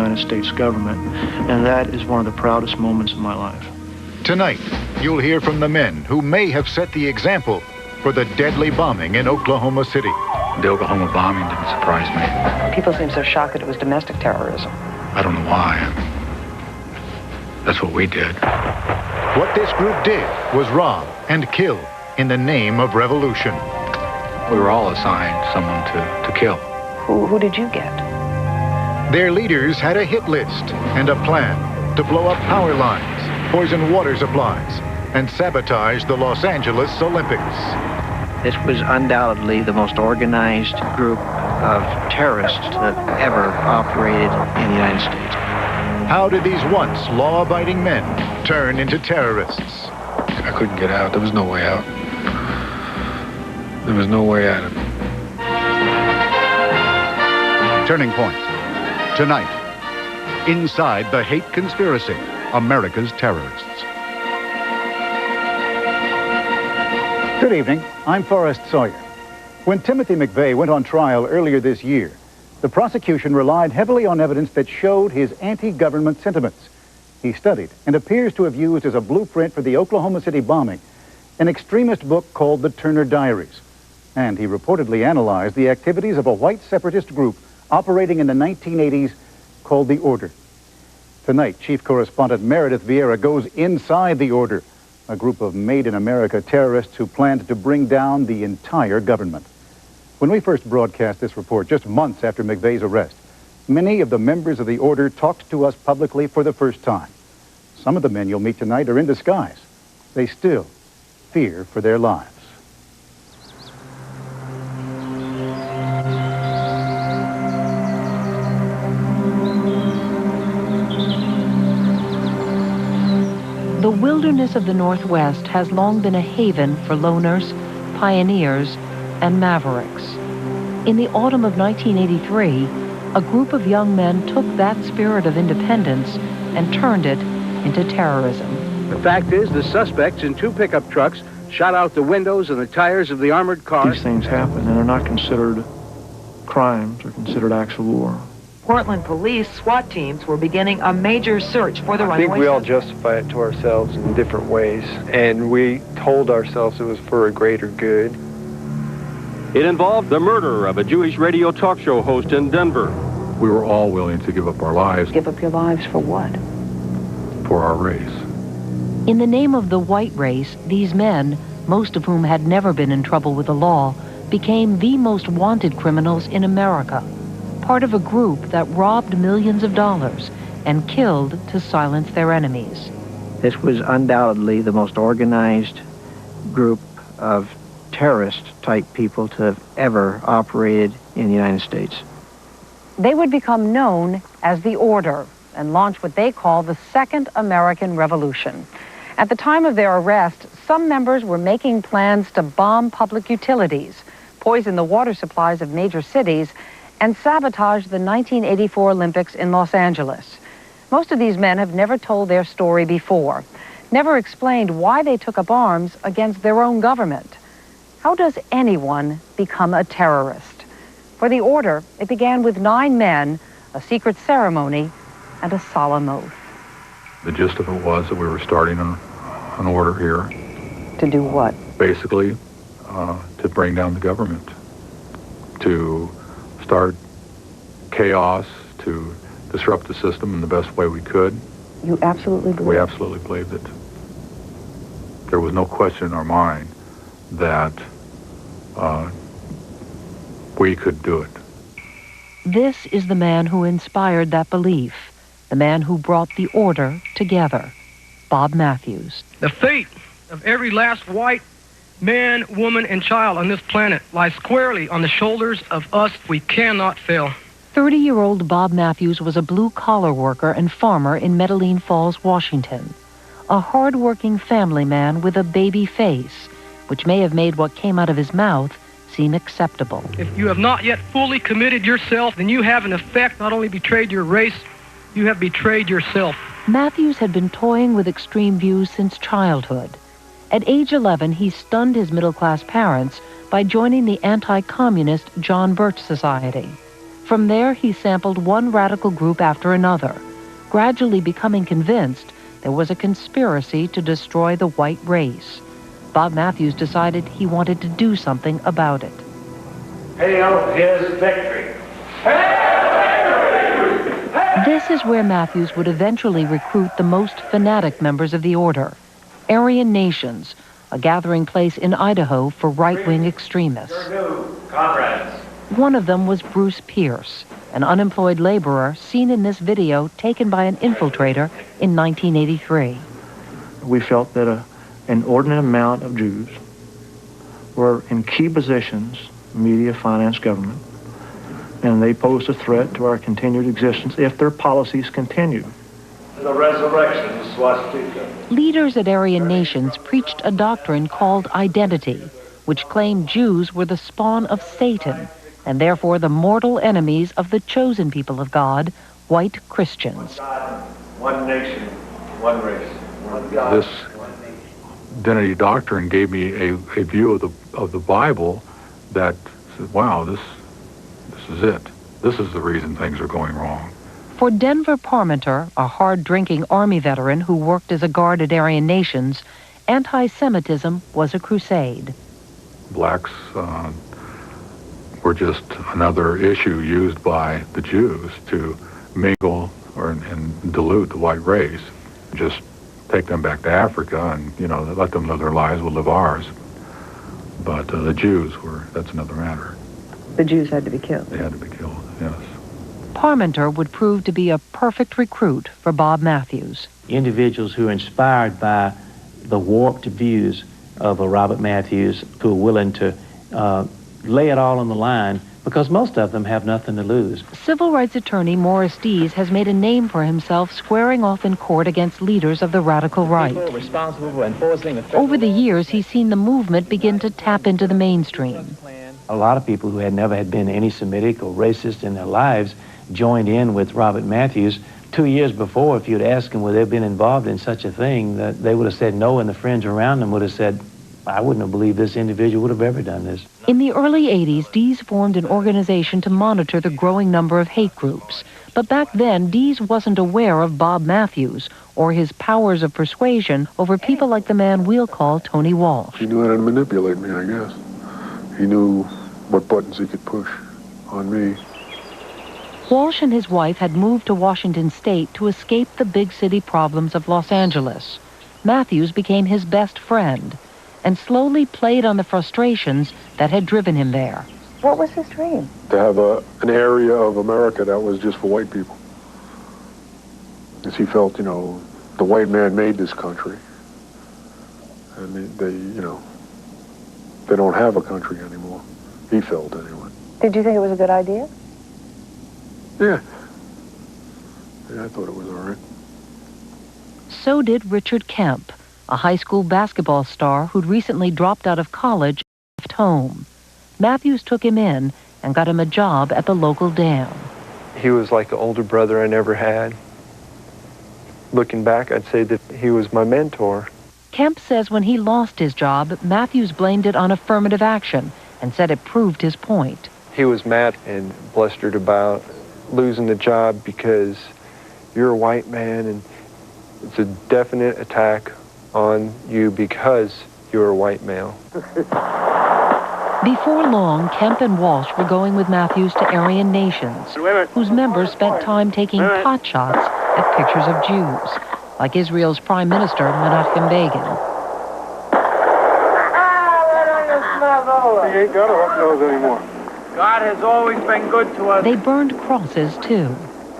United States government, and that is one of the proudest moments of my life. Tonight, you'll hear from the men who may have set the example for the deadly bombing in Oklahoma City. The Oklahoma bombing didn't surprise me. People seem so shocked that it was domestic terrorism. I don't know why. That's what we did. What this group did was rob and kill in the name of revolution. We were all assigned someone to kill. Who did you get? Their leaders had a hit list and a plan to blow up power lines, poison water supplies, and sabotage the Los Angeles Olympics. This was undoubtedly the most organized group of terrorists that ever operated in the United States. How did these once law-abiding men turn into terrorists? I couldn't get out. There was no way out. There was no way out of it. Turning Point. Tonight, inside the hate conspiracy, America's terrorists. Good evening. I'm Forrest Sawyer. When Timothy McVeigh went on trial earlier this year, the prosecution relied heavily on evidence that showed his anti-government sentiments. He studied and appears to have used as a blueprint for the Oklahoma City bombing an extremist book called The Turner Diaries. And he reportedly analyzed the activities of a white separatist group operating in the 1980s called the Order. Tonight, Chief Correspondent Meredith Vieira goes inside the Order, a group of made-in-America terrorists who planned to bring down the entire government. When we first broadcast this report, just months after McVeigh's arrest, many of the members of the Order talked to us publicly for the first time. Some of the men you'll meet tonight are in disguise. They still fear for their lives. The wilderness of the Northwest has long been a haven for loners, pioneers, and mavericks. In the autumn of 1983, a group of young men took that spirit of independence and turned it into terrorism. The fact is, the suspects in 2 pickup trucks shot out the windows and the tires of the armored cars. These things happen, and they're not considered crimes. They're considered acts of war. Portland police SWAT teams were beginning a major search for the runaway. I think we all justify it to ourselves in different ways, and we told ourselves it was for a greater good. It involved the murder of a Jewish radio talk show host in Denver. We were all willing to give up our lives. Give up your lives for what? For our race. In the name of the white race, these men, most of whom had never been in trouble with the law, became the most wanted criminals in America, part of a group that robbed millions of dollars and killed to silence their enemies. This was undoubtedly the most organized group of terrorist-type people to have ever operated in the United States. They would become known as the Order and launch what they call the Second American Revolution. At the time of their arrest, some members were making plans to bomb public utilities, poison the water supplies of major cities, and sabotage the 1984 Olympics in Los Angeles. Most of these men have never told their story before, never explained why they took up arms against their own government. How does anyone become a terrorist? For the Order, it began with 9 men, a secret ceremony, and a solemn oath. The gist of it was that we were starting an order here. To do what? Basically, to bring down the government, to start chaos, to disrupt the system in the best way we could. You absolutely believe? We absolutely believed it. There was no question in our mind that we could do it. This is the man who inspired that belief, the man who brought the Order together, Bob Matthews. The fate of every last white man, woman, and child on this planet lies squarely on the shoulders of us. We cannot fail. 30-year-old Bob Matthews was a blue-collar worker and farmer in Medellin Falls, Washington. A hard-working family man with a baby face, which may have made what came out of his mouth seem acceptable. If you have not yet fully committed yourself, then you have in effect not only betrayed your race, you have betrayed yourself. Matthews had been toying with extreme views since childhood. At age 11, he stunned his middle-class parents by joining the anti-communist John Birch Society. From there, he sampled one radical group after another, gradually becoming convinced there was a conspiracy to destroy the white race. Bob Matthews decided he wanted to do something about it. Hail his victory! This is where Matthews would eventually recruit the most fanatic members of the order, Aryan Nations, a gathering place in Idaho for right-wing extremists. Comrades. One of them was Bruce Pierce, an unemployed laborer seen in this video taken by an infiltrator in 1983. We felt that an inordinate amount of Jews were in key positions, media, finance, government, and they posed a threat to our continued existence if their policies continued. The resurrection swastika. Leaders at Aryan Nations preached a doctrine called identity, which claimed Jews were the spawn of Satan, and therefore the mortal enemies of the chosen people of God, white Christians. One nation, one race, one God. This identity doctrine gave me a view of the Bible that said, wow, this is it. This is the reason things are going wrong. For Denver Parmenter, a hard-drinking Army veteran who worked as a guard at Aryan Nations, anti-Semitism was a crusade. Blacks were just another issue used by the Jews to mingle and dilute the white race. Just take them back to Africa and, let them live their lives, we'll live ours. But the Jews that's another matter. The Jews had to be killed. They had to be killed, yes. Parmenter would prove to be a perfect recruit for Bob Matthews. Individuals who are inspired by the warped views of a Robert Matthews, who are willing to lay it all on the line, because most of them have nothing to lose. Civil rights attorney Morris Dees has made a name for himself squaring off in court against leaders of the radical right. Over the years, he's seen the movement begin to tap into the mainstream. A lot of people who had never been anti-Semitic or racist in their lives joined in with Robert Matthews. 2 years before, if you'd asked them whether they'd been involved in such a thing, that they would have said no, and the friends around them would have said, I wouldn't have believed this individual would have ever done this. In the early 80s, Dees formed an organization to monitor the growing number of hate groups. But back then, Dees wasn't aware of Bob Matthews or his powers of persuasion over people like the man we'll call Tony Walsh. He knew how to manipulate me, I guess. He knew what buttons he could push on me. Walsh and his wife had moved to Washington State to escape the big city problems of Los Angeles. Matthews became his best friend and slowly played on the frustrations that had driven him there. What was his dream? To have an area of America that was just for white people. Because he felt, the white man made this country. And they don't have a country anymore. He felt, anyway. Did you think it was a good idea? Yeah. Yeah, I thought it was all right. So did Richard Kemp, a high school basketball star who'd recently dropped out of college and left home. Matthews took him in and got him a job at the local dam. He was like an older brother I never had. Looking back, I'd say that he was my mentor. Kemp says when he lost his job, Matthews blamed it on affirmative action and said it proved his point. He was mad and blustered about losing the job because you're a white man and it's a definite attack on you because you're a white male. Before long, Kemp and Walsh were going with Matthews to Aryan Nations, whose members spent time taking pot shots at pictures of Jews, like Israel's Prime Minister Menachem Begin. He ain't got a hook nose anymore. God has always been good to us. They burned crosses, too.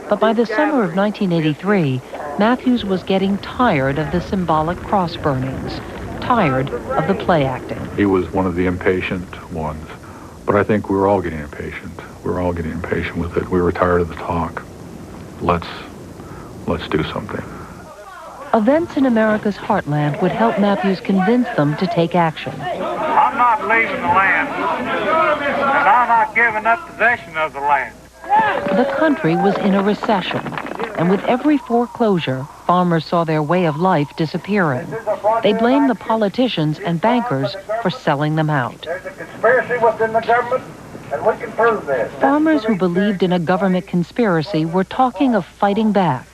But by the summer of 1983, Matthews was getting tired of the symbolic cross burnings, tired of the play acting. He was one of the impatient ones. But I think we were all getting impatient. We were all getting impatient with it. We were tired of the talk. Let's do something. Events in America's heartland would help Matthews convince them to take action. I'm not leaving the land, and I'm not giving up possession of the land. The country was in a recession, and with every foreclosure, farmers saw their way of life disappearing. They blamed the politicians and bankers for selling them out. There's a conspiracy within the government And we can prove this. Farmers who believed in a government conspiracy were talking of fighting back.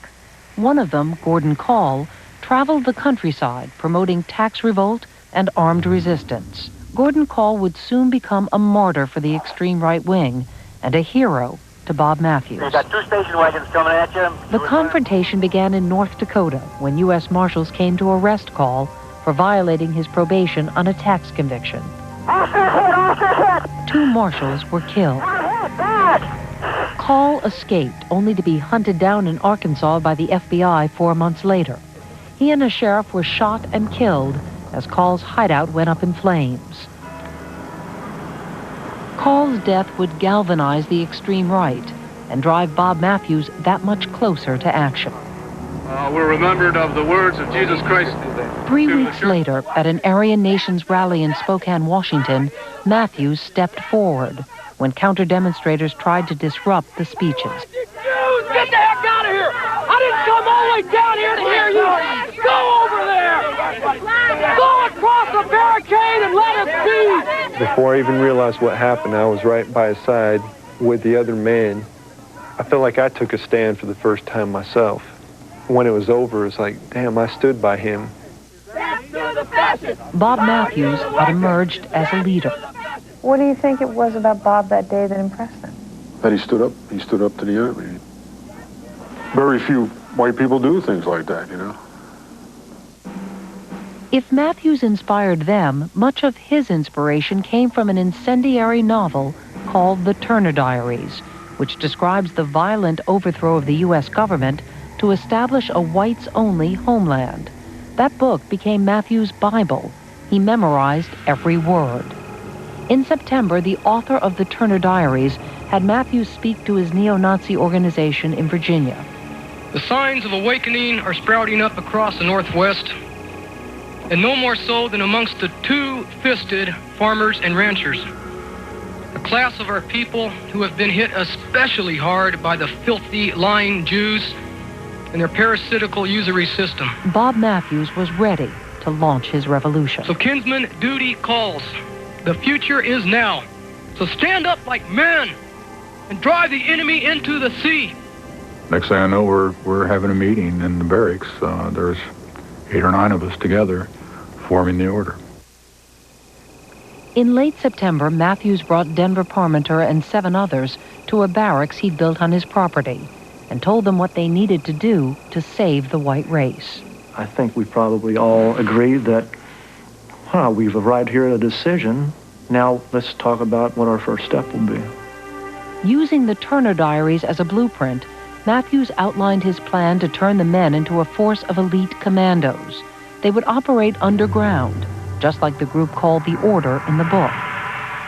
One of them, Gordon Call, traveled the countryside promoting tax revolt and armed resistance. Gordon Call would soon become a martyr for the extreme right wing and a hero to Bob Matthews. You got 2 station wagons coming at you. The confrontation began in North Dakota when U.S. Marshals came to arrest Call for violating his probation on a tax conviction. Officer hit! 2 marshals were killed. Call escaped, only to be hunted down in Arkansas by the FBI 4 months later. He and a sheriff were shot and killed as Call's hideout went up in flames. Call's death would galvanize the extreme right and drive Bob Matthews that much closer to action. We're remembered of the words of Jesus Christ. 3 weeks later, at an Aryan Nations rally in Spokane, Washington, Matthews stepped forward when counter-demonstrators tried to disrupt the speeches. Jews, get the heck out of here! I didn't come all the way down here to hear you! Go over there! Go across the barricade and let us be! Before I even realized what happened, I was right by his side with the other man. I felt like I took a stand for the first time myself. When it was over, it was like, damn, I stood by him. Bob Matthews had emerged as a leader. What do you think it was about Bob that day that impressed him? That he stood up to the enemy. Very few white people do things like that, you know. If Matthews inspired them, much of his inspiration came from an incendiary novel called The Turner Diaries, which describes the violent overthrow of the U.S. government to establish a whites-only homeland. That book became Matthews' Bible. He memorized every word. In September, the author of The Turner Diaries had Matthews speak to his neo-Nazi organization in Virginia. The signs of awakening are sprouting up across the Northwest, and no more so than amongst the two-fisted farmers and ranchers, a class of our people who have been hit especially hard by the filthy, lying Jews and their parasitical usury system. Bob Matthews was ready to launch his revolution. So, kinsman, duty calls. The future is now. So stand up like men and drive the enemy into the sea. Next thing I know, we're having a meeting in the barracks. There's 8 or 9 of us together forming the order. In late September, Matthews brought Denver Parmenter and 7 others to a barracks he'd built on his property and told them what they needed to do to save the white race. I think we probably all agreed that, we've arrived here at a decision. Now let's talk about what our first step will be. Using the Turner Diaries as a blueprint, Matthews outlined his plan to turn the men into a force of elite commandos. They would operate underground, just like the group called the Order in the book.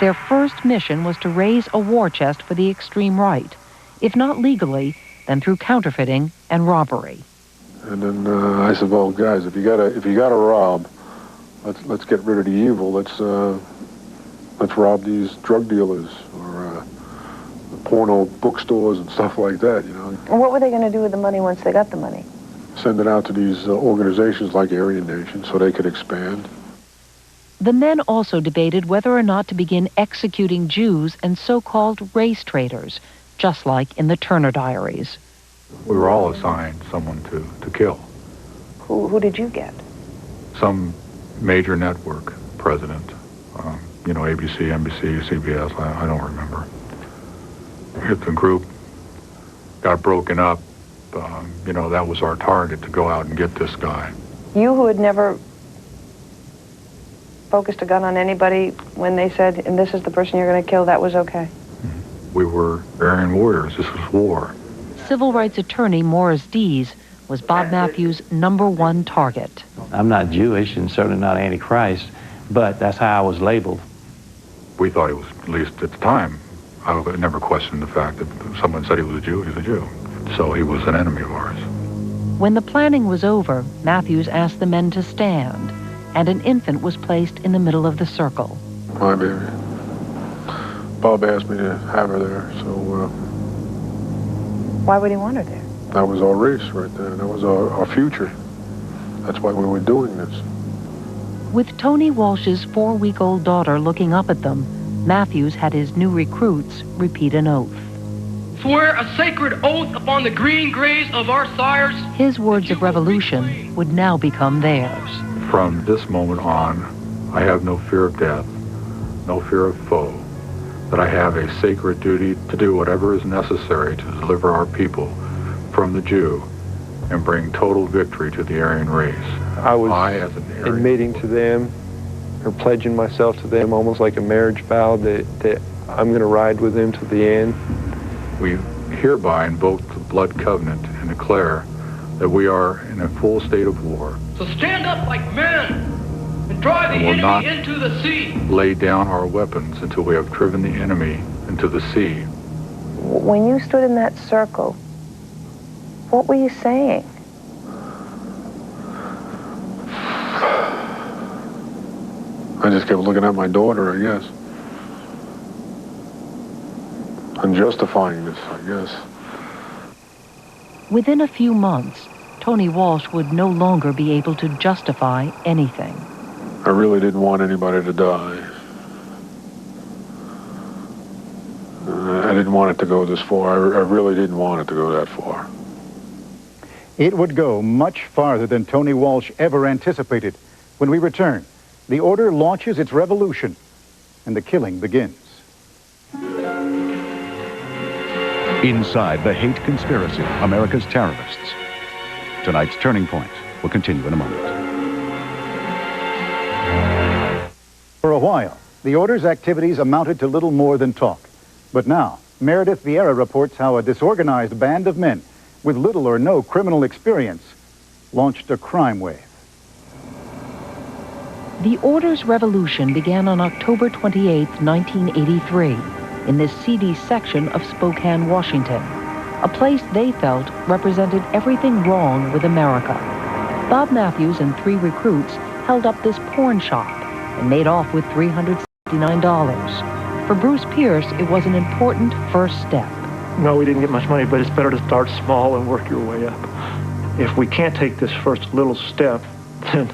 Their first mission was to raise a war chest for the extreme right, if not legally, then through counterfeiting and robbery. And then I said, well, guys, if you gotta rob, let's get rid of the evil. Let's rob these drug dealers or porno bookstores and stuff like that, you know. And what were they going to do with the money once they got the money? Send it out to these organizations like Aryan Nations so they could expand. The men also debated whether or not to begin executing Jews and so-called race traitors, just like in the Turner Diaries. We were all assigned someone to kill. Who did you get? Some major network president, ABC, NBC, CBS, I don't remember. If the group got broken up, that was our target, to go out and get this guy. You, who had never focused a gun on anybody, when they said, and this is the person you're going to kill, that was okay? We were Aryan warriors. This was war. Civil rights attorney Morris Dees was Bob Matthews' #1 target. I'm not Jewish and certainly not anti-Christ, but that's how I was labeled. We thought he was, at least at the time, I never questioned the fact that someone said he was a Jew, he's a Jew. So he was an enemy of ours. When the planning was over, Matthews asked the men to stand, and an infant was placed in the middle of the circle. My baby. Bob asked me to have her there, so... Why would he want her there? That was our race right there. That was our future. That's why we were doing this. With Tony Walsh's 4-week-old daughter looking up at them, Matthews had his new recruits repeat an oath. Swear a sacred oath upon the green graves of our sires. His words of revolution would now become theirs. From this moment on, I have no fear of death, no fear of foe, that I have a sacred duty to do whatever is necessary to deliver our people from the Jew and bring total victory to the Aryan race. I was admitting to them, or pledging myself to them, almost like a marriage vow, that I'm going to ride with them to the end. We hereby invoke the blood covenant and declare that we are in a full state of war. So stand up like men and drive the enemy into the sea. Lay down our weapons until we have driven the enemy into the sea. When you stood in that circle, what were you saying? I just kept looking at my daughter, I guess. And justifying this, I guess. Within a few months, Tony Walsh would no longer be able to justify anything. I really didn't want anybody to die. I didn't want it to go this far. I really didn't want it to go that far. It would go much farther than Tony Walsh ever anticipated. When we return, the order launches its revolution, and the killing begins. Inside the Hate Conspiracy, America's Terrorists. Tonight's Turning Point will continue in a moment. For a while, the order's activities amounted to little more than talk. But now, Meredith Vieira reports how a disorganized band of men with little or no criminal experience launched a crime wave. The Order's revolution began on October 28, 1983, in the seedy section of Spokane, Washington, a place they felt represented everything wrong with America. Bob Matthews and 3 recruits held up this porn shop and made off with $369. For Bruce Pierce, it was an important first step. No, we didn't get much money, but it's better to start small and work your way up. If we can't take this first little step, then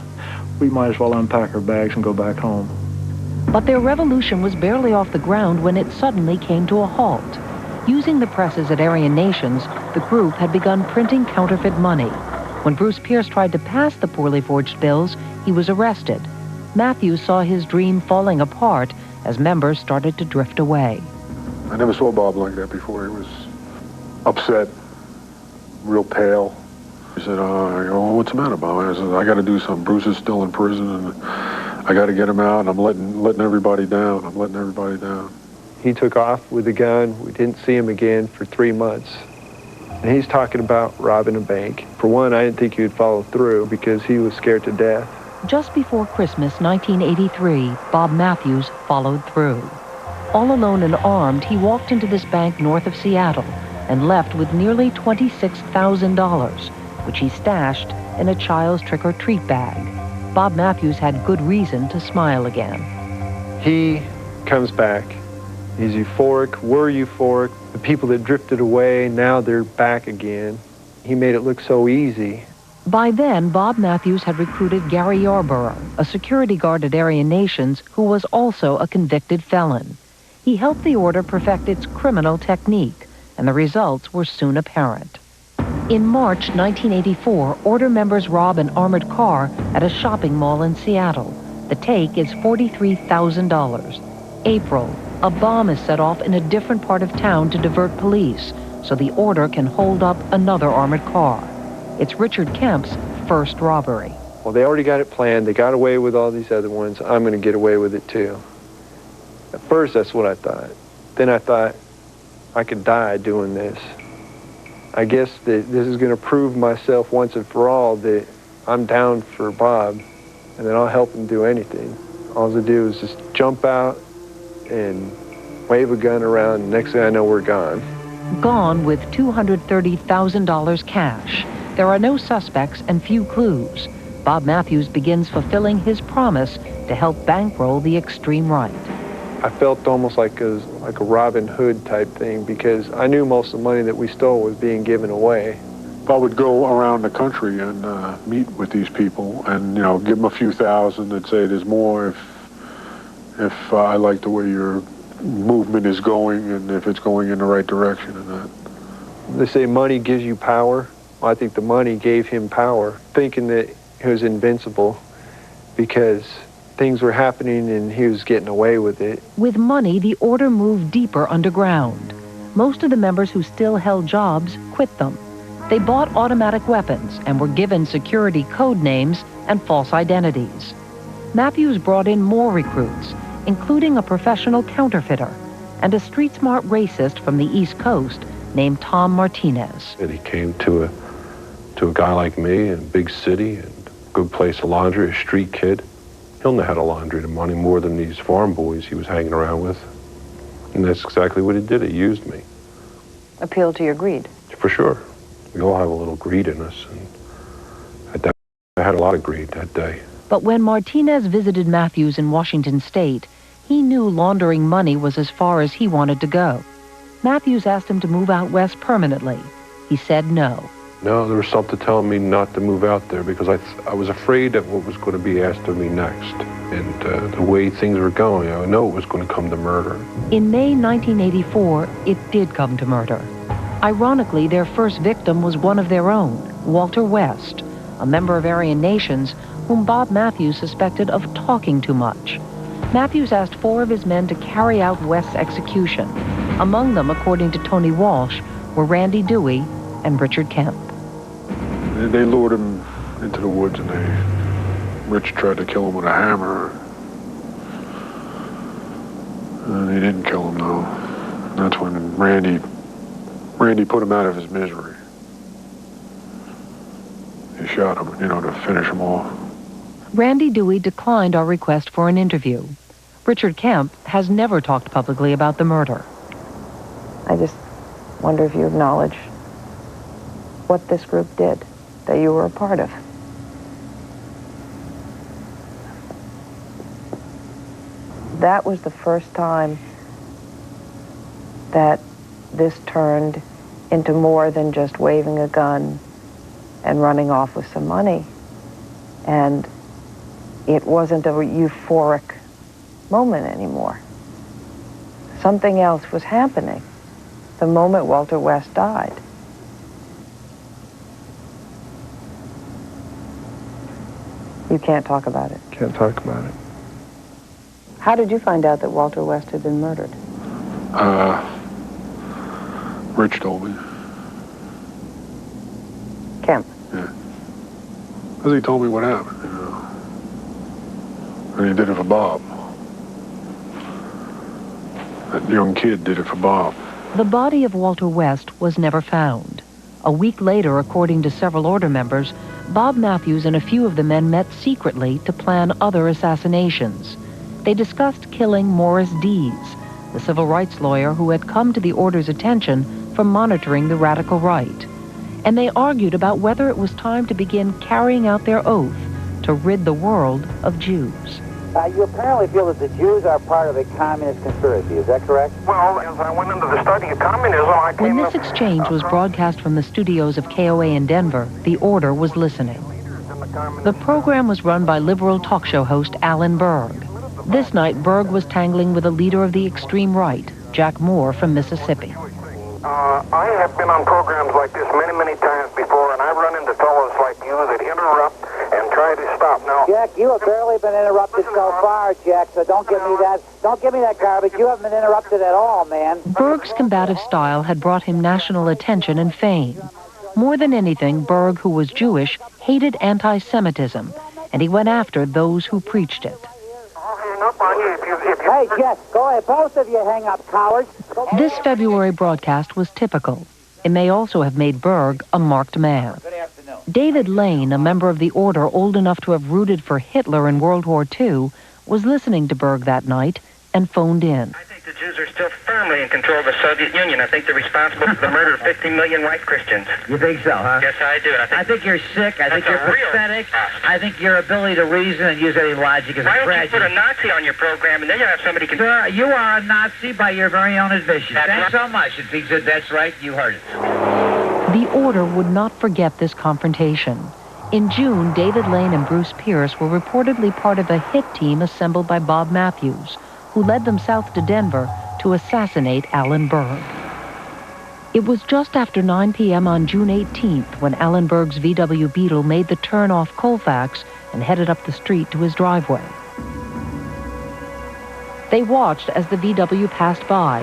we might as well unpack our bags and go back home. But their revolution was barely off the ground when it suddenly came to a halt. Using the presses at Aryan Nations, the group had begun printing counterfeit money. When Bruce Pierce tried to pass the poorly forged bills, he was arrested. Matthews saw his dream falling apart as members started to drift away. I never saw Bob like that before. He was upset, real pale. He said, oh, what's the matter, Bob? I said, I got to do something. Bruce is still in prison, and I got to get him out, and I'm letting everybody down. I'm letting everybody down. He took off with a gun. We didn't see him again for 3 months. And he's talking about robbing a bank. For one, I didn't think he would follow through because he was scared to death. Just before Christmas 1983, Bob Matthews followed through. All alone and armed, he walked into this bank north of Seattle and left with nearly $26,000, which he stashed in a child's trick-or-treat bag. Bob Matthews had good reason to smile again. He comes back. He's euphoric. We're euphoric. The people that drifted away, now they're back again. He made it look so easy. By then, Bob Matthews had recruited Gary Yarborough, a security guard at Aryan Nations who was also a convicted felon. He helped the order perfect its criminal technique, and the results were soon apparent. In March 1984, order members rob an armored car at a shopping mall in Seattle. The take is $43,000. April, a bomb is set off in a different part of town to divert police, so the order can hold up another armored car. It's Richard Kemp's first robbery. Well, they already got it planned. They got away with all these other ones. I'm going to get away with it too. At first, that's what I thought. Then I thought I could die doing this. I guess that this is going to prove myself once and for all that I'm down for Bob, and that I'll help him do anything. All I do is just jump out and wave a gun around, and next thing I know, we're gone. Gone with $230,000 cash. There are no suspects and few clues. Bob Matthews begins fulfilling his promise to help bankroll the extreme right. I felt almost like a Robin Hood type thing because I knew most of the money that we stole was being given away. I would go around the country and meet with these people and, give them a few thousand and say there's more if I like the way you're movement is going and if it's going in the right direction or not. They say money gives you power. Well, I think the money gave him power, thinking that he was invincible because things were happening and he was getting away with it. With money, the order moved deeper underground. Most of the members who still held jobs quit them. They bought automatic weapons and were given security code names and false identities. Matthews brought in more recruits, including a professional counterfeiter and a street-smart racist from the East Coast named Tom Martinez. And he came to a guy like me in a big city and a good place to laundry, a street kid. He'll know how to laundry the money more than these farm boys he was hanging around with. And that's exactly what he did. He used me. Appeal to your greed. For sure. We all have a little greed in us. And I had a lot of greed that day. But when Martinez visited Matthews in Washington State, he knew laundering money was as far as he wanted to go. Matthews asked him to move out west permanently. He said no. No, there was something telling me not to move out there because I was afraid of what was going to be asked of me next. And the way things were going, I know it was going to come to murder. In May 1984, it did come to murder. Ironically, their first victim was one of their own, Walter West, a member of Aryan Nations whom Bob Matthews suspected of talking too much. Matthews asked 4 of his men to carry out West's execution. Among them, according to Tony Walsh, were Randy Dewey and Richard Kemp. They lured him into the woods and Rich tried to kill him with a hammer. And he didn't kill him though. That's when Randy put him out of his misery. He shot him, to finish him off. Randy Dewey declined our request for an interview. Richard Kemp has never talked publicly about the murder. I just wonder if you acknowledge what this group did, that you were a part of. That was the first time that this turned into more than just waving a gun and running off with some money. And it wasn't a euphoric moment anymore. Something else was happening the moment Walter West died. You can't talk about it. Can't talk about it. How did you find out that Walter West had been murdered? Rich told me. Kemp? Yeah. Because he told me what happened, And he did it for Bob. That young kid did it for Bob. The body of Walter West was never found. A week later, according to several order members, Bob Matthews and a few of the men met secretly to plan other assassinations. They discussed killing Morris Dees, the civil rights lawyer who had come to the order's attention for monitoring the radical right. And they argued about whether it was time to begin carrying out their oath to rid the world of Jews. You apparently feel that the Jews are part of a communist conspiracy, is that correct? Well, as I went into the study of communism, I came When this exchange was broadcast from the studios of KOA in Denver, the order was listening. The program was run by liberal talk show host Alan Berg. This night, Berg was tangling with a leader of the extreme right, Jack Moore from Mississippi. I have been on programs like this many, many times before, and I've run into fellows like you that interrupt and try to stop. Now, Jack, you have barely been interrupted so far, Jack, so don't give me that garbage. You haven't been interrupted at all, man. Berg's combative style had brought him national attention and fame. More than anything, Berg, who was Jewish, hated anti-Semitism, and he went after those who preached it. Hey, Jeff, go ahead. Both of you hang up, cowards. This February broadcast was typical. It may also have made Berg a marked man. David Lane, a member of the order old enough to have rooted for Hitler in World War II, was listening to Berg that night and phoned in. I think the Jews are still firmly in control of the Soviet Union. I think they're responsible for the murder of 50 million white Christians. You think so, huh? Yes, I do. I think you're sick. I think you're pathetic. I think your ability to reason and use any logic is a tragedy. Why don't you put a Nazi on your program and then you'll have somebody... Sir, you are a Nazi by your very own admission. Thanks so much. If he said that's right, you heard it. The order would not forget this confrontation. In June, David Lane and Bruce Pierce were reportedly part of a hit team assembled by Bob Matthews, who led them south to Denver to assassinate Alan Berg. It was just after 9 p.m. on June 18th when Alan Berg's VW Beetle made the turn off Colfax and headed up the street to his driveway. They watched as the VW passed by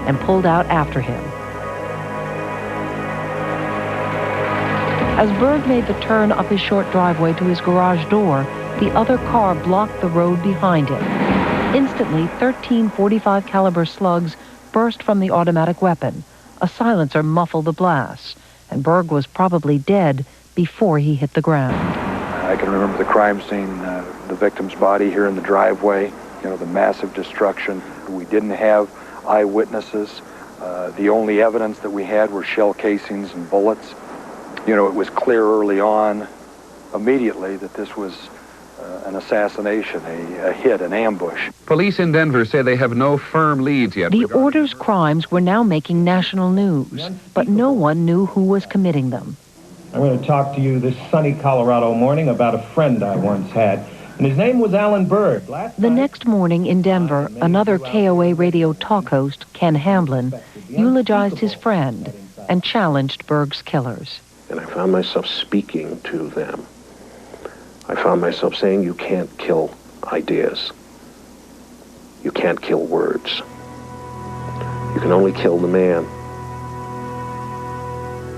and pulled out after him. As Berg made the turn up his short driveway to his garage door, the other car blocked the road behind him. Instantly, 13 .45 caliber slugs burst from the automatic weapon. A silencer muffled the blasts, and Berg was probably dead before he hit the ground. I can remember the crime scene, the victim's body here in the driveway, the massive destruction. We didn't have eyewitnesses. The only evidence that we had were shell casings and bullets. It was clear early on, immediately, that this was an assassination, a hit, an ambush. Police in Denver say they have no firm leads yet. The Order's crimes were now making national news, but no one knew who was committing them. I'm going to talk to you this sunny Colorado morning about a friend I once had, and his name was Alan Berg. The next morning in Denver, another KOA radio talk host, Ken Hamblin, eulogized his friend and challenged Berg's killers. And I found myself speaking to them. I found myself saying, you can't kill ideas. You can't kill words. You can only kill the man.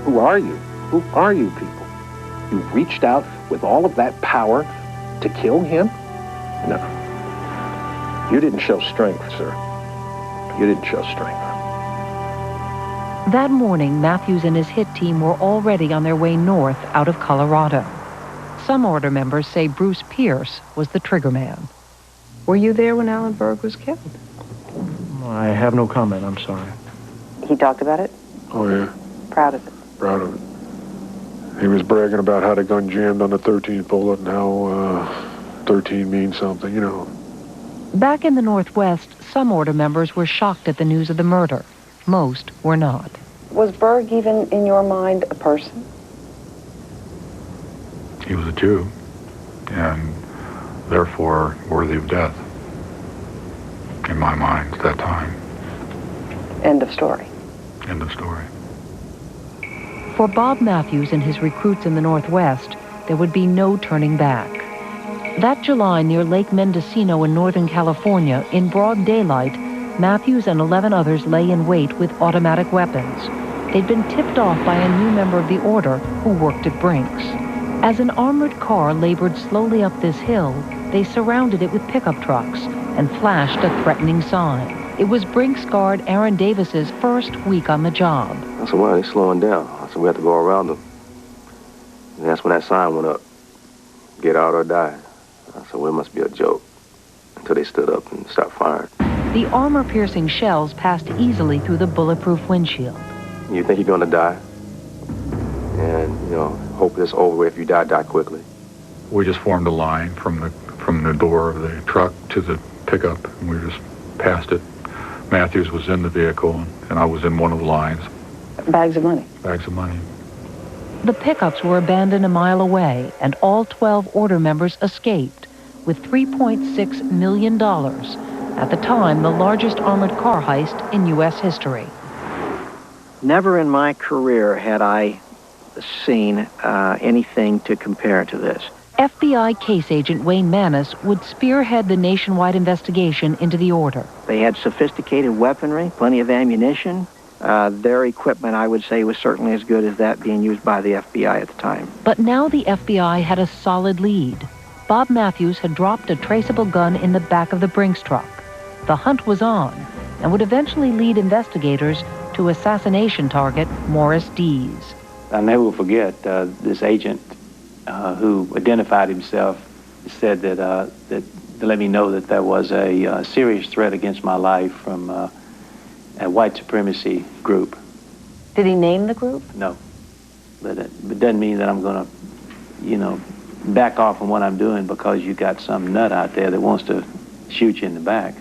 Who are you? Who are you people? You reached out with all of that power to kill him? No. You didn't show strength, sir. You didn't show strength. That morning, Matthews and his hit team were already on their way north out of Colorado. Some Order members say Bruce Pierce was the trigger man. Were you there when Alan Berg was killed? I have no comment, I'm sorry. He talked about it? Oh, yeah. Proud of it? Proud of it. He was bragging about how the gun jammed on the 13th bullet and how 13 means something, Back in the Northwest, some Order members were shocked at the news of the murder. Most were not. Was Berg even, in your mind, a person? He was a Jew, and therefore worthy of death, in my mind at that time. End of story. End of story. For Bob Matthews and his recruits in the Northwest, there would be no turning back. That July near Lake Mendocino in Northern California, in broad daylight, Matthews and 11 others lay in wait with automatic weapons. They'd been tipped off by a new member of the Order who worked at Brinks. As an armored car labored slowly up this hill, they surrounded it with pickup trucks and flashed a threatening sign. It was Brinks guard Aaron Davis's first week on the job. I said, well, they're slowing down. I said, we have to go around them. And that's when that sign went up. Get out or die. I said, well, it must be a joke. Until they stood up and stopped firing. The armor-piercing shells passed easily through the bulletproof windshield. You think you're going to die? And, hope it's over. If you die, die quickly. We just formed a line from the door of the truck to the pickup, and we just passed it. Matthews was in the vehicle, and I was in one of the lines. Bags of money. Bags of money. The pickups were abandoned a mile away, and all 12 Order members escaped with $3.6 million. At the time, the largest armored car heist in U.S. history. Never in my career had I seen anything to compare to this. FBI case agent Wayne Mannis would spearhead the nationwide investigation into the Order. They had sophisticated weaponry, plenty of ammunition. Their equipment, I would say, was certainly as good as that being used by the FBI at the time. But now the FBI had a solid lead. Bob Matthews had dropped a traceable gun in the back of the Brinks truck. The hunt was on and would eventually lead investigators to assassination target Morris Dees. I'll never forget this agent who identified himself said that to let me know that there was a serious threat against my life from a white supremacy group. Did he name the group? No, but it doesn't mean that I'm going to, back off from what I'm doing because you got some nut out there that wants to shoot you in the back.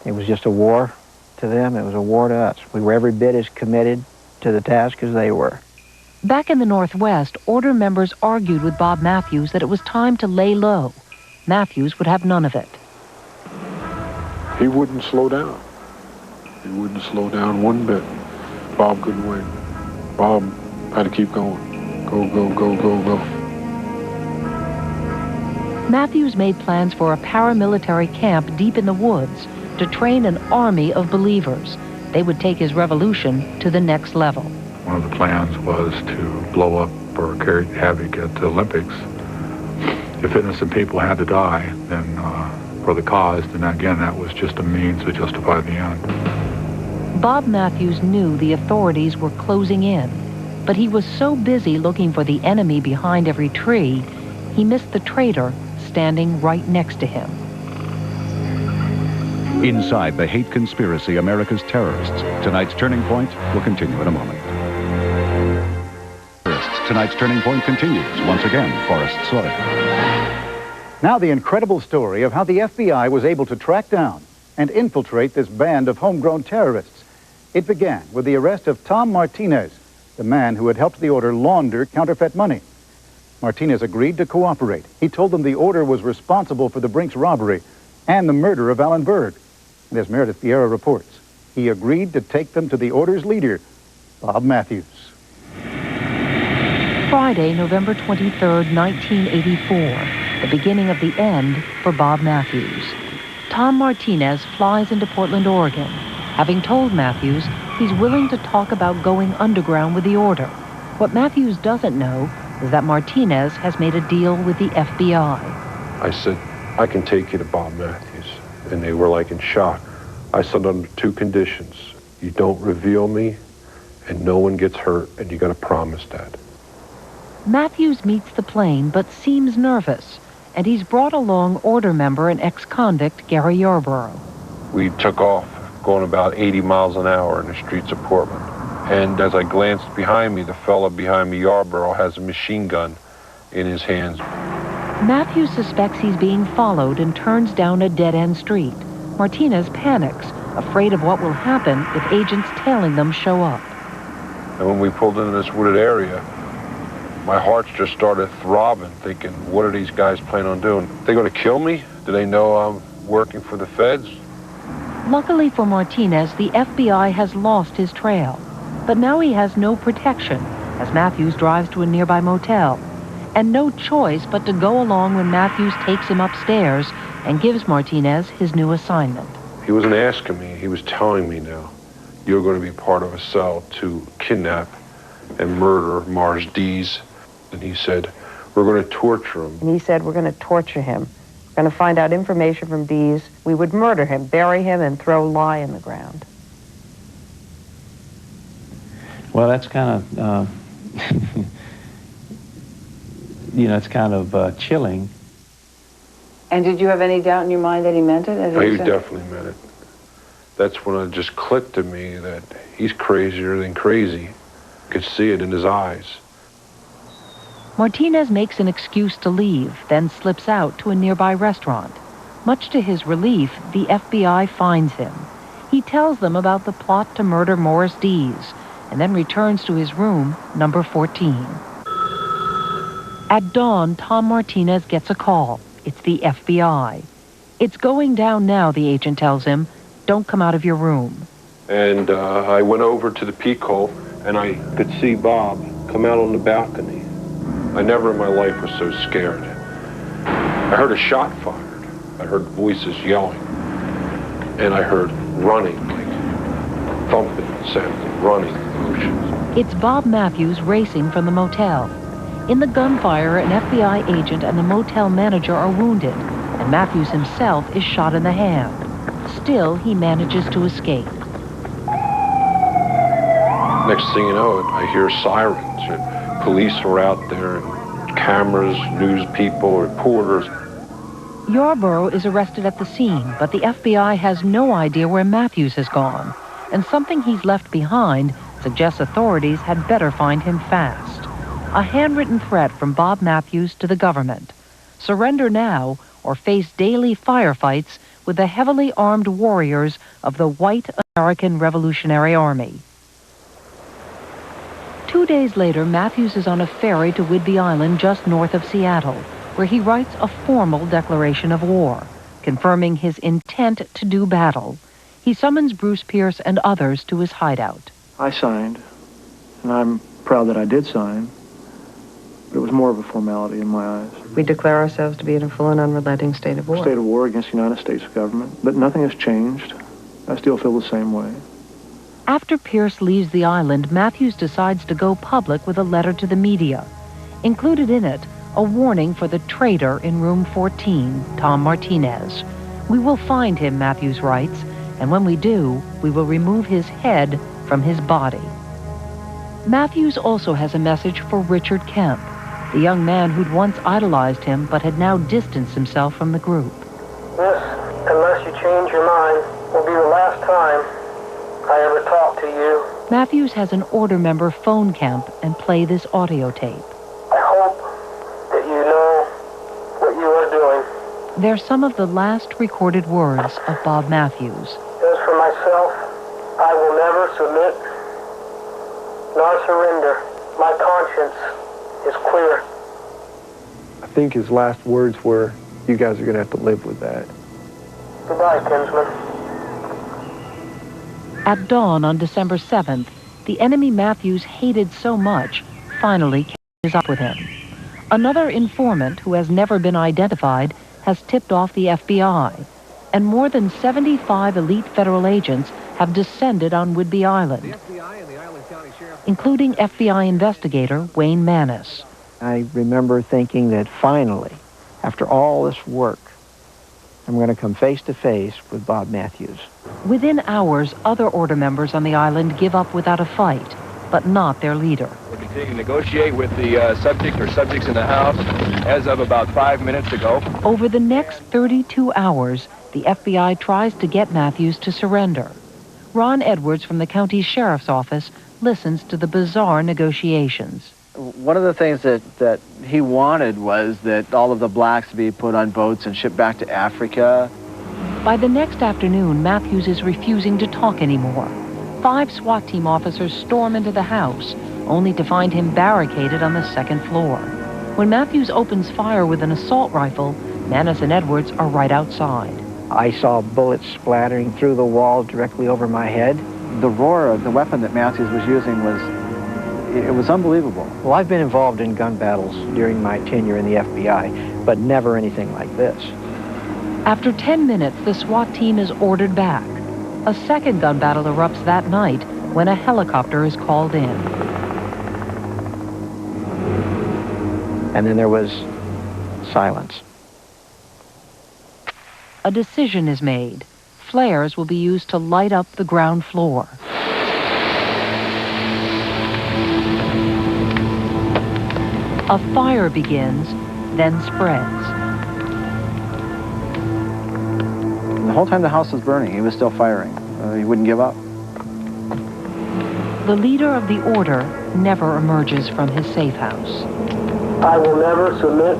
It was just a war to them. It was a war to us. We were every bit as committed to the task as they were. Back in the Northwest, Order members argued with Bob Matthews that it was time to lay low. Matthews would have none of it. He wouldn't slow down. He wouldn't slow down one bit. Bob couldn't wait. Bob had to keep going. Go, go, go, go, go. Matthews made plans for a paramilitary camp deep in the woods to train an army of believers. They would take his revolution to the next level. One of the plans was to blow up or carry havoc at the Olympics. If innocent people had to die, then for the cause, then again, that was just a means to justify the end. Bob Matthews knew the authorities were closing in, but he was so busy looking for the enemy behind every tree, he missed the traitor standing right next to him. Inside the hate conspiracy, America's terrorists. Tonight's Turning Point will continue in a moment. Tonight's Turning Point continues. Once again, Forrest Sawyer. Now the incredible story of how the FBI was able to track down and infiltrate this band of homegrown terrorists. It began with the arrest of Tom Martinez, the man who had helped the order launder counterfeit money. Martinez agreed to cooperate. He told them the order was responsible for the Brinks robbery and the murder of Alan Berg. And as Meredith Vieira reports, he agreed to take them to the order's leader, Bob Matthews. Friday, November 23rd, 1984, the beginning of the end for Bob Matthews. Tom Martinez flies into Portland, Oregon, having told Matthews he's willing to talk about going underground with the order. What Matthews doesn't know is that Martinez has made a deal with the FBI. I said, I can take you to Bob Matthews. And they were like in shock. I said, under two conditions. You don't reveal me, and no one gets hurt, and you got to promise that. Matthews meets the plane but seems nervous, and he's brought along order member and ex-convict Gary Yarborough. We took off, going about 80 miles an hour in the streets of Portland. And as I glanced behind me, the fellow behind me, Yarborough, has a machine gun in his hands. Matthews suspects he's being followed and turns down a dead-end street. Martinez panics, afraid of what will happen if agents tailing them show up. And when we pulled into this wooded area, my heart just started throbbing, thinking, what are these guys planning on doing? They going to kill me? Do they know I'm working for the feds? Luckily for Martinez, the FBI has lost his trail. But now he has no protection as Matthews drives to a nearby motel, and no choice but to go along when Matthews takes him upstairs and gives Martinez his new assignment. He wasn't asking me, he was telling me now, you're going to be part of a cell to kidnap and murder Mars Dees. And he said, we're going to torture him. And he said, we're going to torture him. We're going to find out information from Dees. We would murder him, bury him, and throw lye in the ground. Well, that's kind of, it's kind of chilling. And did you have any doubt in your mind that he meant it? As he definitely meant it. That's when it just clicked to me that he's crazier than crazy. I could see it in his eyes. Martinez makes an excuse to leave, then slips out to a nearby restaurant. Much to his relief, the FBI finds him. He tells them about the plot to murder Morris Dees, and then returns to his room, number 14. At dawn, Tom Martinez gets a call. It's the FBI. It's going down now, the agent tells him. Don't come out of your room. And I went over to the peek hole, and I could see Bob come out on the balcony. I never in my life was so scared. I heard a shot fired. I heard voices yelling. And I heard running, like thumping sounds, running motions. It's Bob Matthews racing from the motel. In the gunfire, an FBI agent and the motel manager are wounded, and Matthews himself is shot in the hand. Still, he manages to escape. Next thing you know, I hear sirens. Police are out there, and cameras, news people, reporters. Yarborough is arrested at the scene, but the FBI has no idea where Matthews has gone, and something he's left behind suggests authorities had better find him fast. A handwritten threat from Bob Matthews to the government. Surrender now or face daily firefights with the heavily armed warriors of the white American Revolutionary Army. 2 days later, Matthews is on a ferry to Whidbey Island just north of Seattle, where he writes a formal declaration of war. confirming his intent to do battle. He summons Bruce Pierce and others to his hideout. I signed, and I'm proud that I did sign, but it was more of a formality in my eyes. We declare ourselves to be in a full and unrelenting state of war. State of war against the United States government, but nothing has changed. I still feel the same way. After Pierce leaves the island, Matthews decides to go public with a letter to the media. Included in it, a warning for the traitor in room 14, Tom Martinez. We will find him, Matthews writes, and when we do, we will remove his head from his body. Matthews also has a message for Richard Kemp, the young man who'd once idolized him but had now distanced himself from the group. This, unless you change your mind, will be the last time I ever talk to you. Matthews has an order member phone Kemp and play this audio tape. I hope that you know what you are doing. They're some of the last recorded words of Bob Matthews. As for myself, I will never submit nor surrender. My conscience is clear. I think his last words were, you guys are going to have to live with that. Goodbye, kinsman. At dawn on December 7th, the enemy Matthews hated so much finally catches up with him. Another informant who has never been identified has tipped off the FBI, and more than 75 elite federal agents have descended on Whidbey Island, including FBI investigator Wayne Mannis. I remember thinking that finally, after all this work, I'm going to come face to face with Bob Matthews. Within hours, other order members on the island give up without a fight, but not their leader. We're continuing to negotiate with the subject or subjects in the house as of about 5 minutes ago. Over the next 32 hours, the FBI tries to get Matthews to surrender. Ron Edwards from the county sheriff's office listens to the bizarre negotiations. One of the things that he wanted was that all of the blacks be put on boats and shipped back to Africa. By the next afternoon, Matthews is refusing to talk anymore. 5 SWAT team officers storm into the house, only to find him barricaded on the second floor. When Matthews opens fire with an assault rifle, Mannis and Edwards are right outside. I saw bullets splattering through the wall directly over my head. The roar of the weapon that Matthews was using was unbelievable. Well, I've been involved in gun battles during my tenure in the FBI, but never anything like this. After 10 minutes, the SWAT team is ordered back. A second gun battle erupts that night when a helicopter is called in. And then there was silence. A decision is made. Flares will be used to light up the ground floor. A fire begins, then spreads. The whole time the house was burning, he was still firing. He wouldn't give up. The leader of the order never emerges from his safe house. I will never submit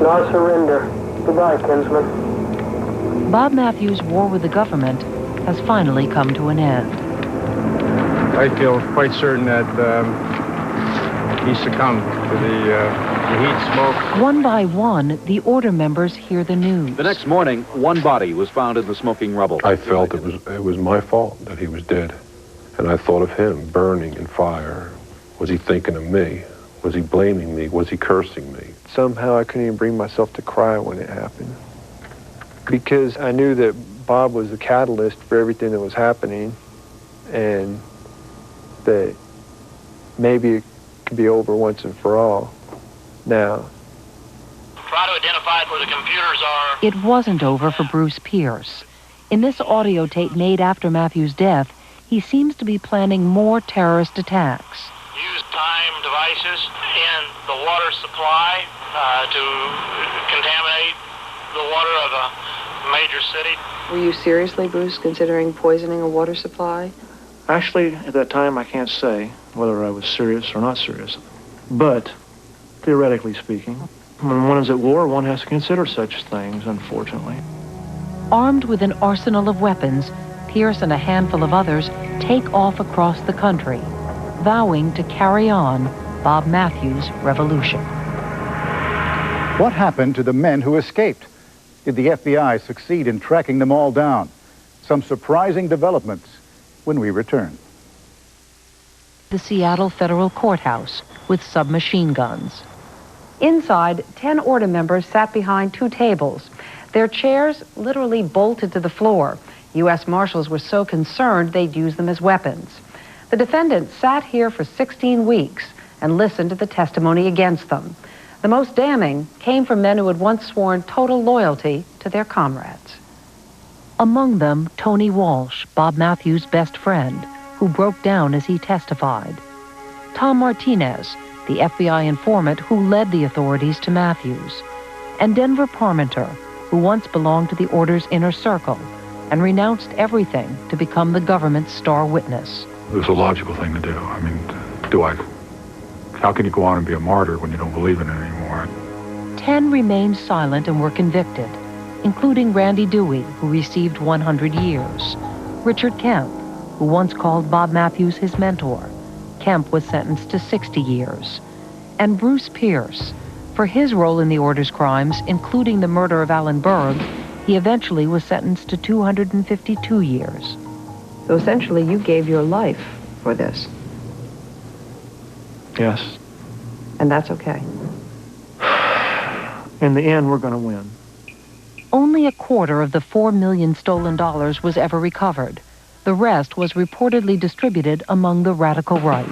nor surrender. Goodbye, kinsman. Bob Matthews' war with the government has finally come to an end. I feel quite certain that he succumbed to the heat, smoke. One by one, the order members hear the news. The next morning, one body was found in the smoking rubble. I felt it was my fault that he was dead. And I thought of him burning in fire. Was he thinking of me? Was he blaming me? Was he cursing me? Somehow I couldn't even bring myself to cry when it happened. Because I knew that Bob was the catalyst for everything that was happening, and that maybe it could be over once and for all now. Try to identify where the computers are. It wasn't over for Bruce Pierce. In this audio tape made after Matthews' death, he seems to be planning more terrorist attacks. Use time devices in the water supply to contaminate the water of a major city. Were you seriously, Bruce, considering poisoning a water supply? Actually, at that time, I can't say whether I was serious or not serious. But, theoretically speaking, when one is at war, one has to consider such things, unfortunately. Armed with an arsenal of weapons, Pierce and a handful of others take off across the country, vowing to carry on Bob Matthews' revolution. What happened to the men who escaped? did the FBI succeed in tracking them all down? Some surprising developments when we return. The Seattle Federal Courthouse with submachine guns. Inside, 10 order members sat behind 2 tables. Their chairs literally bolted to the floor. U.S. Marshals were so concerned they'd use them as weapons. The defendants sat here for 16 weeks and listened to the testimony against them. The most damning came from men who had once sworn total loyalty to their comrades. Among them, Tony Walsh, Bob Matthews' best friend, who broke down as he testified. Tom Martinez, the FBI informant who led the authorities to Matthews. And Denver Parmenter, who once belonged to the Order's inner circle and renounced everything to become the government's star witness. It was a logical thing to do. I mean, how can you go on and be a martyr when you don't believe in it anymore? 10 remained silent and were convicted, including Randy Dewey, who received 100 years. Richard Kemp, who once called Bob Matthews his mentor. Kemp was sentenced to 60 years. And Bruce Pierce, for his role in the Order's crimes, including the murder of Alan Berg, he eventually was sentenced to 252 years. So essentially, you gave your life for this. Yes. And that's okay. In the end, we're going to win. Only a quarter of the $4 million stolen dollars was ever recovered. The rest was reportedly distributed among the radical right.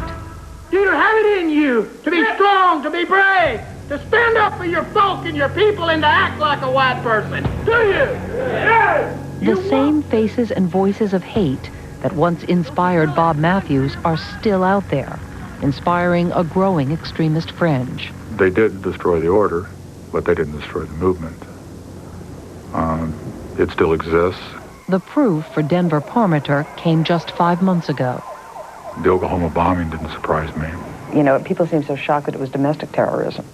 You have it in you to be strong, to be brave, to stand up for your folk and your people and to act like a white person. Do you? Yes! The same faces and voices of hate that once inspired Bob Matthews are still out there, inspiring a growing extremist fringe. They did destroy the Order, but they didn't destroy the movement. It still exists. The proof for Denver Parmenter came just 5 months ago. The Oklahoma bombing didn't surprise me. You know, people seem so shocked that it was domestic terrorism.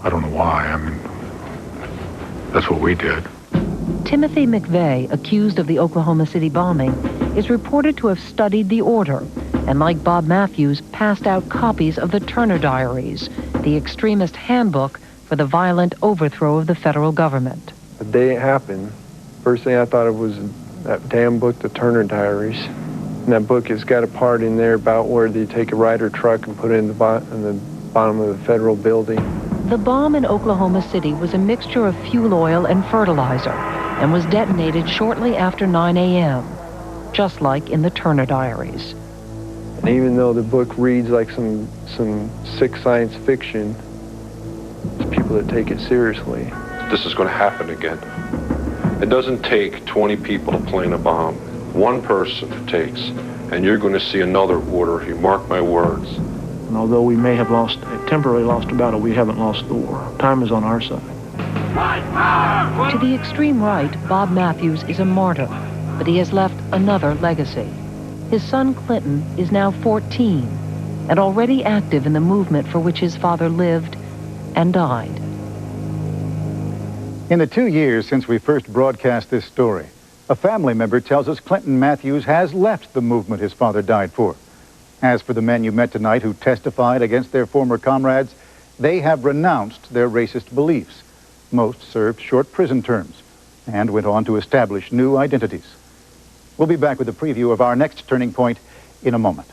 I don't know why. I mean, that's what we did. Timothy McVeigh, accused of the Oklahoma City bombing, is reported to have studied the Order and, like Bob Matthews, passed out copies of the Turner Diaries, the extremist handbook for the violent overthrow of the federal government. The day it happened, first thing I thought of was that damn book, the Turner Diaries. And that book has got a part in there about where they take a Ryder truck and put it in the bottom of the federal building. The bomb in Oklahoma City was a mixture of fuel oil and fertilizer and was detonated shortly after 9 a.m., just like in the Turner Diaries. And even though the book reads like some sick science fiction, there's people that take it seriously. This is going to happen again. It doesn't take 20 people to plant a bomb. One person it takes, and you're going to see another order. You mark my words. And although we may have temporarily lost a battle, we haven't lost the war. Time is on our side. To the extreme right, Bob Matthews is a martyr, but he has left another legacy. His son Clinton is now 14 and already active in the movement for which his father lived and died. In the 2 years since we first broadcast this story, a family member tells us Clinton Matthews has left the movement his father died for. As for the men you met tonight who testified against their former comrades, they have renounced their racist beliefs. Most served short prison terms and went on to establish new identities. We'll be back with a preview of our next turning point in a moment.